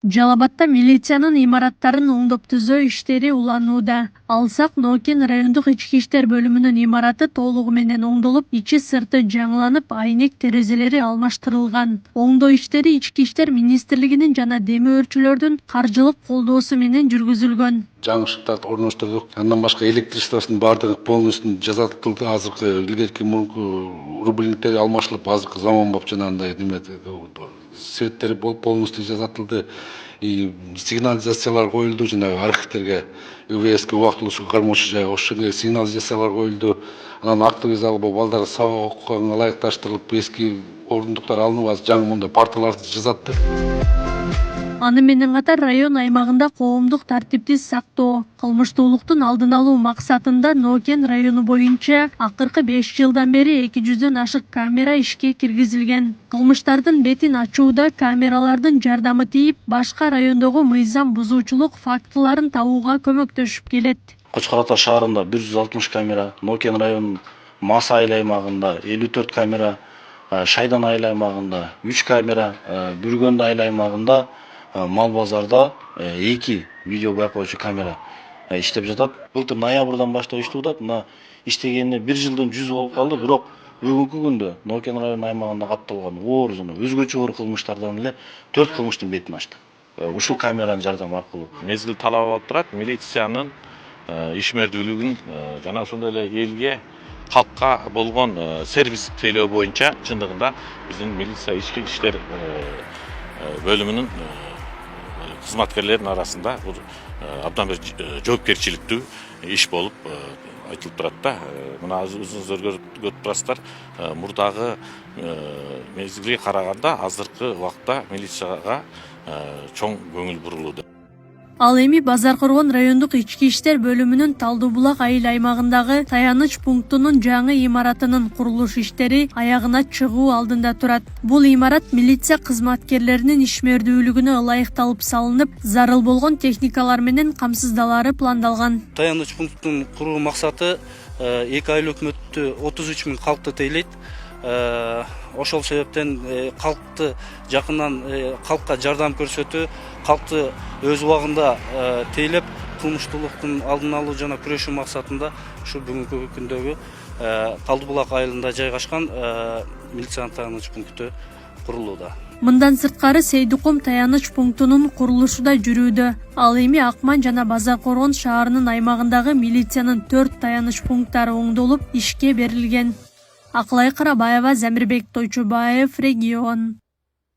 Жалал Абадта милициянын имараттарын оңдоп түзөө иштери уланууда. Алсак Нокен райондук ички иштер бөлүмүнүн имараты толугу менен оңдолуп, ичи сырты жаңыланып, айнек терезелери алмаштырылган. Оңдоо иштери Ички иштер министрлигинин жана демөө өрчүлөрдүн каржылык колдоосу менен жүргүзүлгөн. Жаңы ышыктарды орноштурдук. Андан башка электричествосунун баардыгы полностью жасатылды. Азыркы илгерки мурунку рубильниктери алмашылып, азыркы заманбап жанагындай светтери полностью жасатылды. И сигнализациялар коюлду, жанагы архивтерге УВСке убактылуу суу кармоочу жай ошол жерге сигнализациялар коюлду. Анан актовый зал балдар сабак окуганга ылайыкташтырылып, эски орундуктар алынып, азыр жаңы мондай парталарды жасатты. Аны менен катар район аймагында коомдук тартипти сактоо, кылмыштуулуктун алдын алуу максатында Нокен району боюнча акыркы 5 жылдан бери 200дөн ашык камера ишке киргизилген. Кылмыштардын бетин ачууда камералардын жардамы тийип, башка райондогу мыйзам бузуучулук фактыларын табууга көмөктөшүп келет. Кочкор Ата шаарында 160 камера, Нокен районунун Мас айыл аймагында 54 камера, Шайдан айыл аймагында 3 камера, Бүргөнд айыл аймагында Мал базарда 2 видео байкоочу камера иштеп жатат. Былтыр ноябрдан баштап иштеп, мына иштегенине 1 жылдын 100 болуп калды, бирок бүгүнкү күндө Нокен району аймагында катталган оор жана өзгөчө оор кылмыштардан эле 4 кылмыштын бетин ачтык. Ушул камеранын жардамы аркылуу. Мезгил талап алып турат, милициянын ишмердүүлүгүн жана ошондой эле элге, калкка болгон сервистиктөө боюнча чындыгында биздин милиция ички иштер бөлүмүнүн кызматкерлердин арасында бул абдан бир жоопкерчиликтүү иш болуп айтылып турат да. Мына өзүңүздөр көрүп турасыздар, мурдагы мезгилге караганда азыркы убакта милицияга чоң көңүл бурулууда. Ал эми Базар Коргон райондук ички иштер бөлүмүнүн Талдуу булак айыл аймагындагы таяныч пунктунун жаңы имаратынын курулуш иштери аягына чыгуу алдында турат. Бул имарат милиция кызматкерлеринин ишмердүүлүгүнө ылайыкталып салынып, зарыл болгон техникалар менен камсыздалары пландалган. Таяныч пункттун куруу максаты 2 айлык өкмөттү 33 000 калкты тейлейт. Ошол себептен калкты жакындан калкка жардам көрсөтүү, калкты өз убагында тейлеп, кылмыштуулуктун алдын алуу жана күрөшүү максатында ушу бүгүнкү күндөгү Талдуу булак айылында жайгашкан милициянын таяныч пункту курулууда. Мындан сырткары Сейдиком таяныч пунктунун курулушу да жүрүүдө. Ал эми Акман жана Базар Коргон шаарынын аймагындагы милициянын 4 таяныч пункттары оңдолуп, ишке берилген. Акылай Карабаева, Замирбек Тойчубаев, Регион.